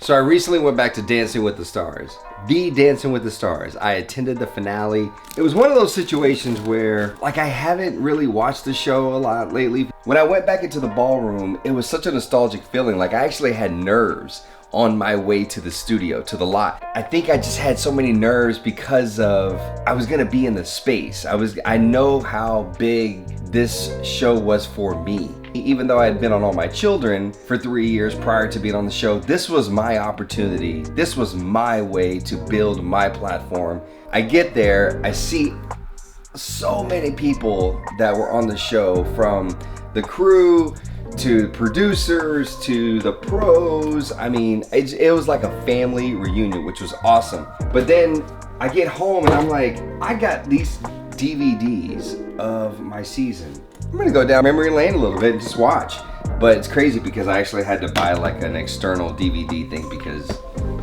So I recently went back to Dancing with the Stars. The Dancing with the Stars. I attended the finale. It was one of those situations where, like, I haven't really watched the show a lot lately. When I went back into the ballroom, it was such a nostalgic feeling. Like, I actually had nerves on my way to the studio, to the lot. I think I just had so many nerves because of, I was gonna be in the space. I know how big this show was for me. Even though I had been on All My Children for 3 years prior to being on the show, this was my opportunity. This was my way to build my platform. I get there, I see so many people that were on the show, from the crew to producers to the pros. I mean, it was like a family reunion, which was awesome. But then I get home and I'm like, I got these DVDs of my season. I'm gonna go down memory lane a little bit and just watch. But it's crazy because I actually had to buy like an external DVD thing because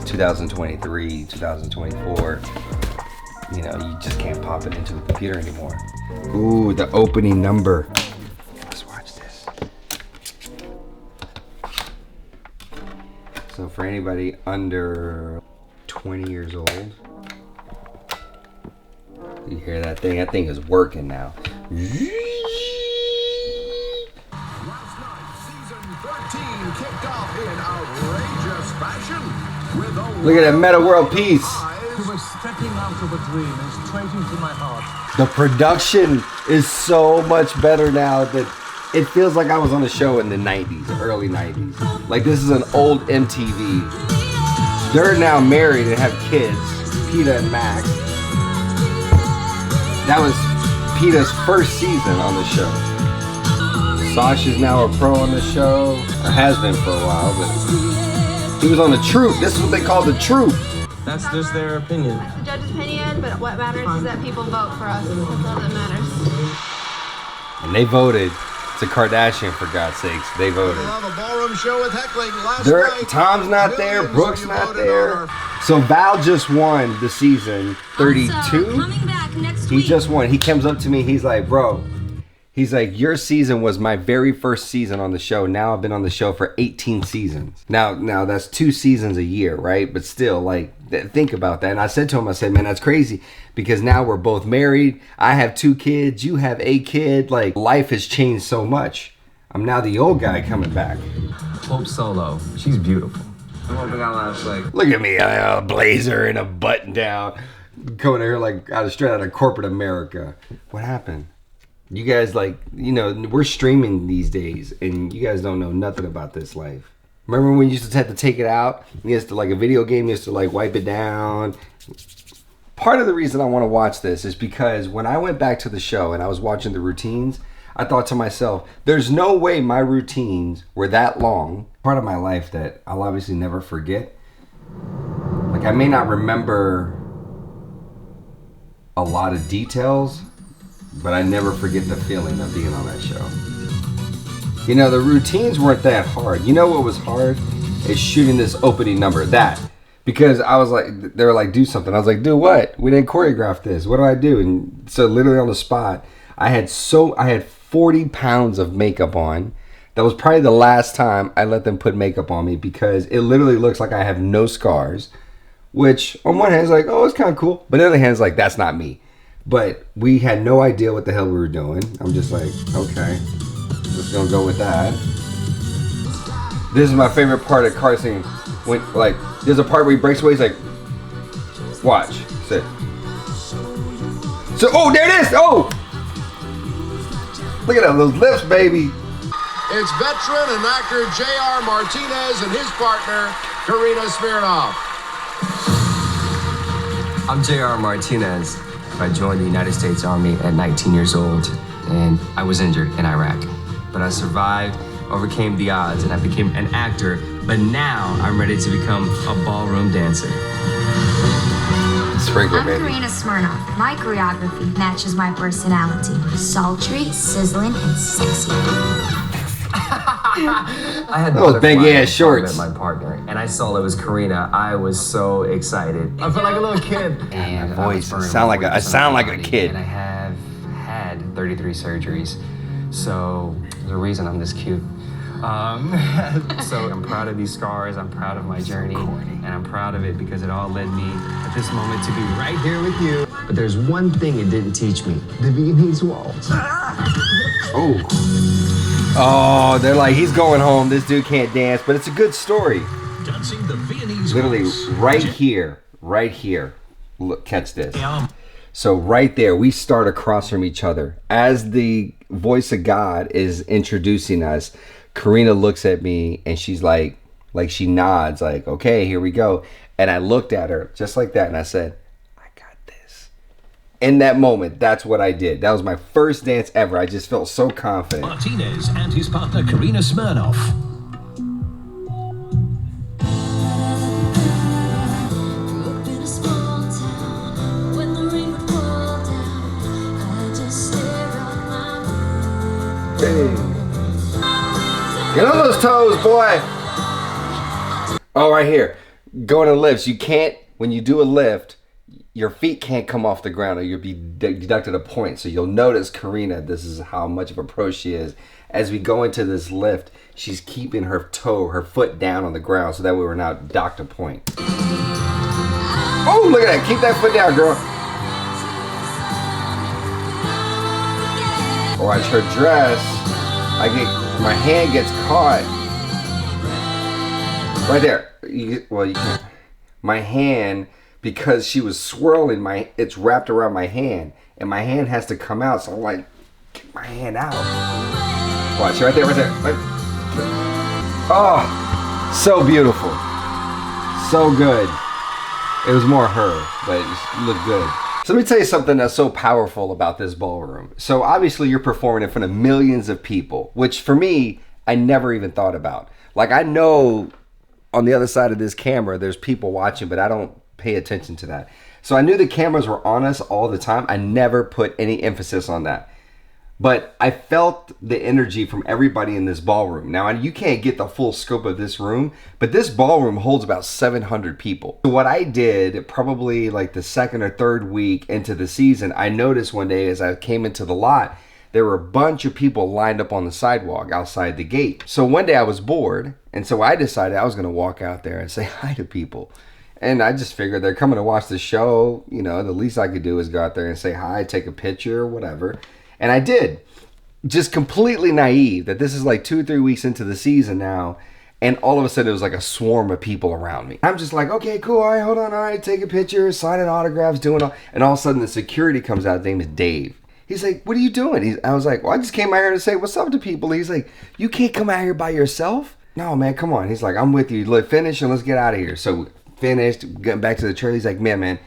2023, 2024, you know, you just can't pop it into a computer anymore. Ooh, the opening number. Let's watch this. So for anybody under 20 years old, you hear that thing? That thing is working now. Kicked off in outrageous fashion with a Look at that Meta World Peace. You were stepping out of a dream and straight into my heart. The production is so much better now that it feels like I was on a show in the 90s, early 90s. Like this is an old MTV. They're now married and have kids, Peta and Max. That was Peta's first season on the show. Sasha's now a pro on the show, or has been for a while, but he was on the Troop. This is what they call the Troop. That's just their opinion. That's the judge's opinion, but what matters is that people vote for us. That's all that matters. And they voted. It's a Kardashian, for God's sakes. They voted. A ballroom show with heckling last night. Tom's not there. Brooke's not there. So Val just won the season 32. Coming back next He week. just won. He comes up to me. He's like, bro. He's like, your season was my very first season on the show. Now I've been on the show for 18 seasons. Now that's 2 seasons a year, right? But still, like, think about that. And I said to him, I said, man, that's crazy. Because now we're both married. I have 2 kids. You have a kid. Like, life has changed so much. I'm now the old guy coming back. Hope Solo. She's beautiful. Look at me, a blazer and a button down. Coming here like straight out of corporate America. What happened? You guys, like, you know, we're streaming these days, and you guys don't know nothing about this life. Remember when you used to have to take it out? You used to, like, a video game, you used to, like, wipe it down. Part of the reason I want to watch this is because when I went back to the show and I was watching the routines, I thought to myself, there's no way my routines were that long. Part of my life that I'll obviously never forget. Like, I may not remember a lot of details, but I never forget the feeling of being on that show. You know, the routines weren't that hard. You know what was hard? Is shooting this opening number. That. Because I was like, they were like, do something. I was like, do what? We didn't choreograph this. What do I do? And so literally on the spot, I had 40 pounds of makeup on. That was probably the last time I let them put makeup on me because it literally looks like I have no scars. Which on one hand is like, oh, it's kind of cool. But on the other hand is like, that's not me. But we had no idea what the hell we were doing. I'm just like, okay, just gonna go with that. This is my favorite part of Carson. When, like, there's a part where he breaks away. He's like, watch, sit. So, oh, there it is. Oh, look at that, those lips, baby. It's veteran and actor J.R. Martinez and his partner, Karina Smirnoff. I'm J.R. Martinez. I joined the United States Army at 19 years old, and I was injured in Iraq. But I survived, overcame the odds, and I became an actor. But now I'm ready to become a ballroom dancer. Sprinkler, I'm baby. Karina Smirnoff. My choreography matches my personality. Sultry, sizzling, and sexy. I had those big ass shorts. Met my partner, and I saw it was Karina. I was so excited. I felt like a little kid. And my voice, I sound like a kid. And I have had 33 surgeries, so there's a reason I'm this cute. So I'm proud of these scars, I'm proud of my journey, and I'm proud of it because it all led me at this moment to be right here with you. But there's one thing it didn't teach me, the Viennese waltz. Oh, they're like, he's going home, this dude can't dance, but it's a good story. Dancing the Viennese Literally waltz. right here. Look, catch this. So right there, we start across from each other. As the voice of God is introducing us, Karina looks at me and she's like she nods, like, okay, here we go. And I looked at her just like that and I said, I got this. In that moment, that's what I did. That was my first dance ever. I just felt so confident. Martinez and his partner Karina Smirnoff. Get on those toes, boy. Oh, right here. Going to lifts. You can't, when you do a lift, your feet can't come off the ground or you'll be deducted a point. So you'll notice Karina, this is how much of a pro she is. As we go into this lift, she's keeping her foot down on the ground so that way we're not docked a point. Oh, look at that. Keep that foot down, girl. Watch her dress. My hand gets caught right there. You can't. My hand, because she was swirling, it's wrapped around my hand, and my hand has to come out. So I'm like, get my hand out. Watch right there, right there. Oh, so beautiful, so good. It was more her, but it looked good. So let me tell you something that's so powerful about this ballroom. So obviously you're performing in front of millions of people, which for me, I never even thought about. Like, I know on the other side of this camera, there's people watching, but I don't pay attention to that. So I knew the cameras were on us all the time. I never put any emphasis on that. But I felt the energy from everybody in this ballroom. Now, you can't get the full scope of this room, but this ballroom holds about 700 people. So what I did, probably like the second or third week into the season, I noticed one day as I came into the lot, there were a bunch of people lined up on the sidewalk outside the gate. So one day I was bored, and so I decided I was gonna walk out there and say hi to people. And I just figured they're coming to watch the show, you know, the least I could do is go out there and say hi, take a picture, whatever. And I did. Just completely naive that this is like 2 or 3 weeks into the season now. And all of a sudden it was like a swarm of people around me. I'm just like, okay, cool. All right, hold on. All right, take a picture, signing autographs, doing all. And all of a sudden the security comes out. His name is Dave. He's like, what are you doing? I was like, well, I just came out here to say what's up to people. He's like, you can't come out here by yourself? No, man, come on. He's like, I'm with you. Let's finish and let's get out of here. So finished, getting back to the trailer. He's like, man,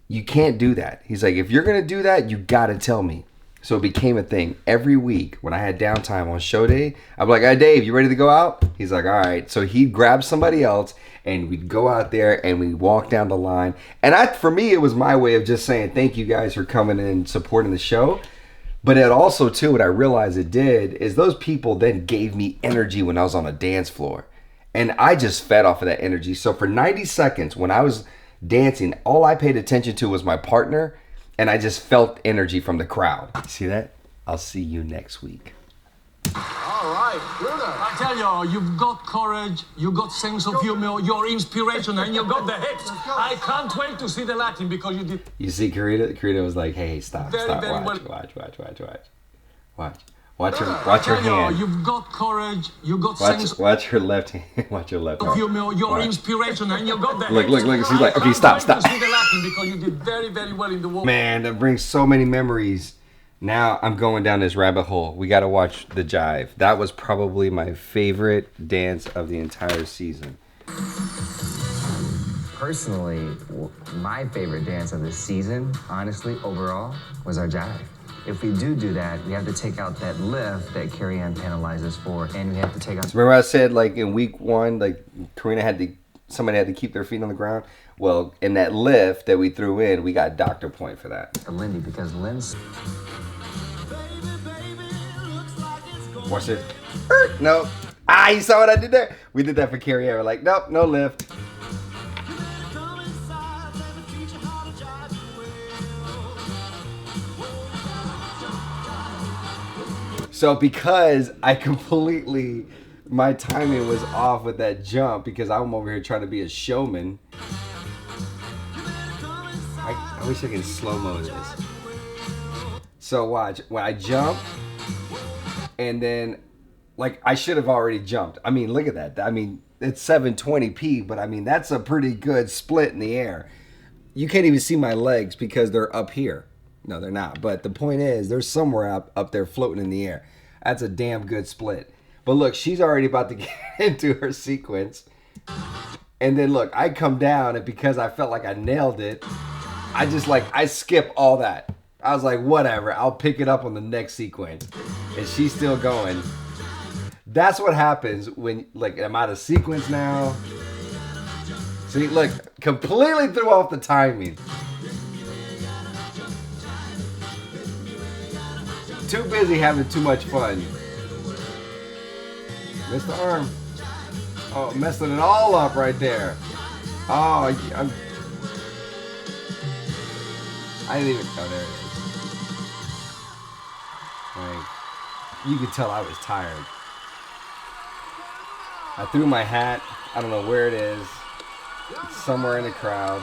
you can't do that. He's like, if you're going to do that, you got to tell me. So it became a thing. Every week when I had downtime on show day, I'd be like, hey, Dave, you ready to go out? He's like, all right. So he'd grab somebody else and we'd go out there and we'd walk down the line. And for me, it was my way of just saying, thank you guys for coming and supporting the show. But it also, too, what I realized it did is those people then gave me energy when I was on a dance floor. And I just fed off of that energy. So for 90 seconds when I was dancing, all I paid attention to was my partner. And I just felt energy from the crowd. See that? I'll see you next week. All right, Bruno. I tell you, you've got courage, you've got sense of humor, your inspiration, and you've got the hips. I can't wait to see the Latin because you did. You see, Karina? Karina was like, "Hey, stop, Very, stop, very watch, well. watch her hand. You've got courage, you've got sense Watch her left hand. Watch her left of arm. humor, your inspiration, and you've got the Look, hips. look, look. She's like, I okay, can't stop, wait stop. to see the Latin because you did very, very well in the walk. Man, that brings so many memories. Now I'm going down this rabbit hole. We got to watch the jive. That was probably my favorite dance of the entire season. Personally, my favorite dance of the season, honestly, overall, was our jive. If we do that, we have to take out that lift that Carrie Ann penalizes for, and we have to take out. Remember I said like in week 1, like somebody had to keep their feet on the ground. Well, in that lift that we threw in, we got doctor point for that. Lindy, because Lynn's. Watch this. No. You saw what I did there? We did that for Carrie Ann. We're like, nope, no lift. So because I completely my timing was off with that jump because I'm over here trying to be a showman. I wish I could slow-mo this. So watch, when I jump, and then, like, I should have already jumped. I mean, look at that. I mean, it's 720p, but I mean, that's a pretty good split in the air. You can't even see my legs because they're up here. No, they're not. But the point is, they're somewhere up there floating in the air. That's a damn good split. But look, she's already about to get into her sequence. And then look, I come down, and because I felt like I nailed it, I skip all that. I was like, whatever, I'll pick it up on the next sequence. And she's still going. That's what happens when, like, I'm out of sequence now. See, look, completely threw off the timing. Too busy having too much fun. Missed the arm. Oh, messing it all up right there. Oh, I didn't even. Oh, there it is. Like, you could tell I was tired. I threw my hat. I don't know where it is. It's somewhere in the crowd.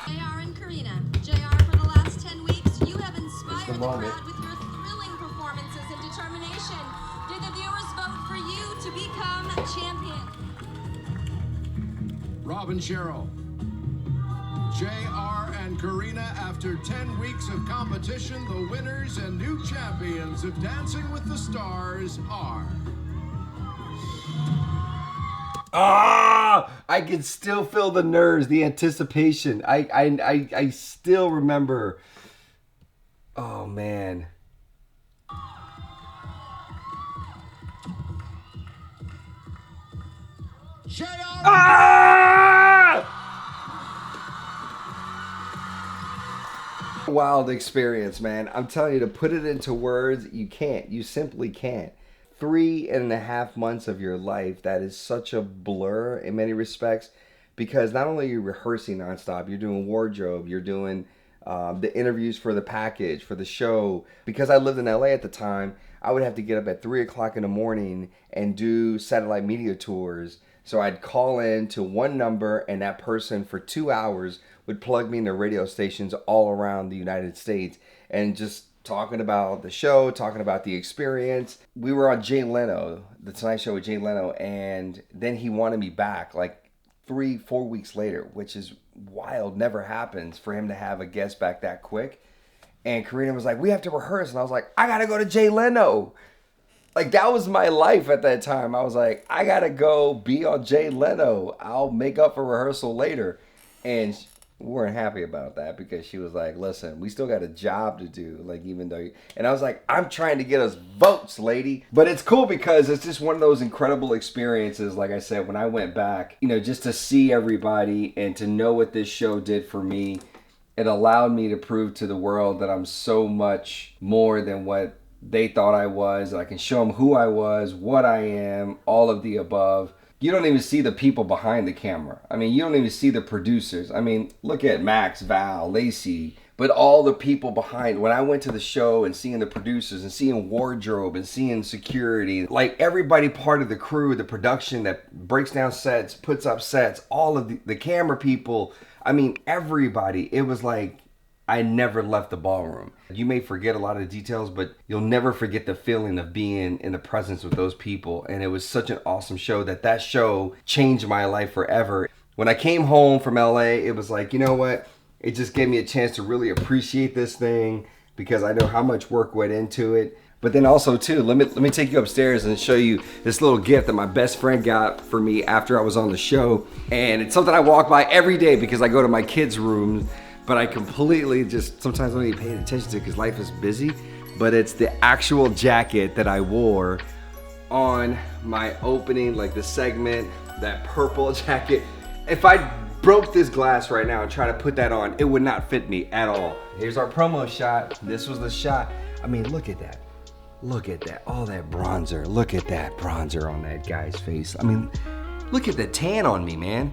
JR and Karina. JR, for the last 10 weeks, you have inspired the crowd with your thrilling performances and determination. Did the viewers vote for you to become champion? Robin Sherrill. JR and Karina, after 10 weeks of competition, the winners and new champions of Dancing with the Stars are... I can still feel the nerves, the anticipation. I still remember. Oh, man. Wild experience, man. I'm telling you, to put it into words, you can't. You simply can't. 3.5 months of your life that is such a blur in many respects, because not only are you rehearsing nonstop, you're doing wardrobe, you're doing the interviews for the package, for the show. Because I lived in LA at the time, I would have to get up at 3 o'clock in the morning and do satellite media tours. So I'd call in to one number, and that person for 2 hours would plug me into radio stations all around the United States and just talking about the show, talking about the experience. We were on Jay Leno, the Tonight Show with Jay Leno, and then he wanted me back like 3-4 weeks later, which is wild. Never happens for him to have a guest back that quick. And Karina was like, we have to rehearse. And I was like, I gotta go to Jay Leno. Like, that was my life at that time. I was like, I gotta go be on Jay Leno. I'll make up for rehearsal later. And we weren't happy about that because she was like, listen, we still got a job to do. Like, even though and I was like, I'm trying to get us votes, lady. But it's cool because it's just one of those incredible experiences. Like I said, when I went back, you know, just to see everybody and to know what this show did for me, it allowed me to prove to the world that I'm so much more than what they thought I was. I can show them who I was, what I am, all of the above. You don't even see the people behind the camera. I mean, you don't even see the producers. I mean, look at Max, Val, Lacey, but all the people behind. When I went to the show and seeing the producers and seeing wardrobe and seeing security, like everybody part of the crew, the production that breaks down sets, puts up sets, all of the camera people. I mean, everybody. It was like I never left the ballroom. You may forget a lot of details, but you'll never forget the feeling of being in the presence with those people. And it was such an awesome show that show changed my life forever. When I came home from LA, it was like, you know what? It just gave me a chance to really appreciate this thing because I know how much work went into it. But then also too, let me take you upstairs and show you this little gift that my best friend got for me after I was on the show. And it's something I walk by every day because I go to my kids' room, but I completely just sometimes don't even pay attention to it because life is busy. But it's the actual jacket that I wore on my opening, like the segment, that purple jacket. If I broke this glass right now and try to put that on, it would not fit me at all. Here's our promo shot. This was the shot. I mean, look at that. Look at that. All that bronzer. Look at that bronzer on that guy's face. I mean, look at the tan on me, man.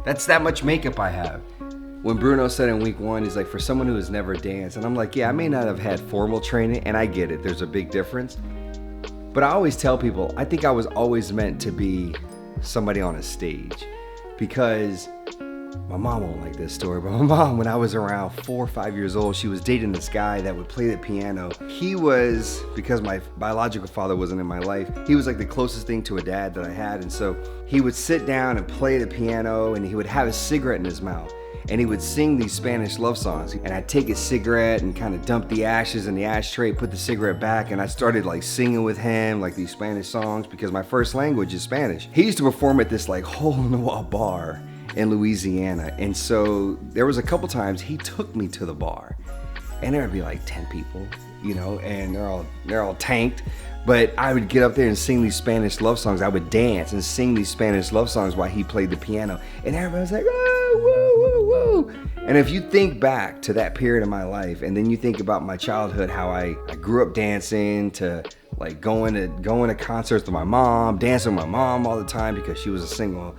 That's that much makeup I have. When Bruno said in week 1, he's like, for someone who has never danced, and I'm like, yeah, I may not have had formal training, and I get it, there's a big difference. But I always tell people, I think I was always meant to be somebody on a stage, because my mom won't like this story, but my mom, when I was around 4 or 5 years old, she was dating this guy that would play the piano. He was, because my biological father wasn't in my life, he was like the closest thing to a dad that I had. And so he would sit down and play the piano, and he would have a cigarette in his mouth, and he would sing these Spanish love songs. And I'd take his cigarette and kind of dump the ashes in the ashtray, put the cigarette back, and I started like singing with him like these Spanish songs, because my first language is Spanish. He used to perform at this like hole-in-the-wall bar in Louisiana. And so there was a couple times he took me to the bar, and there would be like 10 people, you know, and they're all tanked. But I would get up there and sing these Spanish love songs. I would dance and sing these Spanish love songs while he played the piano. And everybody was like, oh, woo, woo, woo. And if you think back to that period of my life, and then you think about my childhood, how I grew up dancing, to like going to concerts with my mom, dancing with my mom all the time because she was a single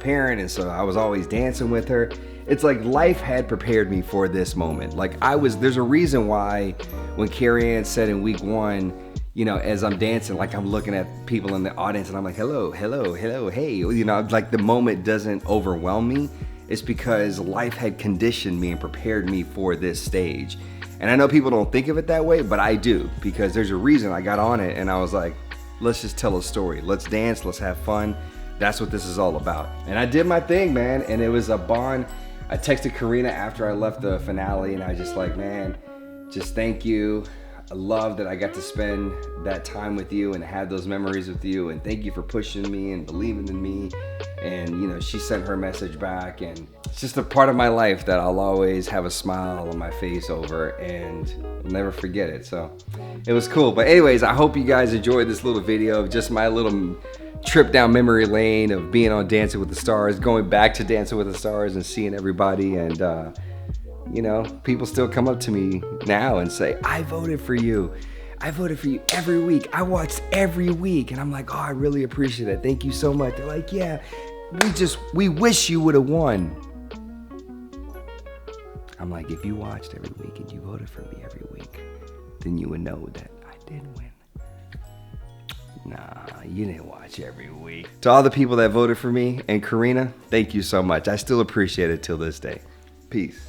parent, and so I was always dancing with her. It's like life had prepared me for this moment. Like there's a reason why when Carrie Ann said in week 1, you know, as I'm dancing, like I'm looking at people in the audience and I'm like, hello, hello, hello, hey, you know, like the moment doesn't overwhelm me. It's because life had conditioned me and prepared me for this stage. And I know people don't think of it that way, but I do, because there's a reason I got on it and I was like, let's just tell a story. Let's dance, let's have fun. That's what this is all about. And I did my thing, man, and it was a bond. I texted Karina after I left the finale, and I just like, man, just thank you. I love that I got to spend that time with you and have those memories with you, and thank you for pushing me and believing in me. And you know, she sent her message back, and it's just a part of my life that I'll always have a smile on my face over, and I'll never forget it. So it was cool. But anyways, I hope you guys enjoyed this little video of just my little trip down memory lane of being on Dancing with the Stars, going back to Dancing with the Stars and seeing everybody. And you know, people still come up to me now and say, I voted for you. I voted for you every week. I watched every week. And I'm like, oh, I really appreciate it. Thank you so much. They're like, yeah, we wish you would have won. I'm like, if you watched every week and you voted for me every week, then you would know that I did win. Nah, you didn't watch every week. To all the people that voted for me and Karina, thank you so much. I still appreciate it till this day. Peace.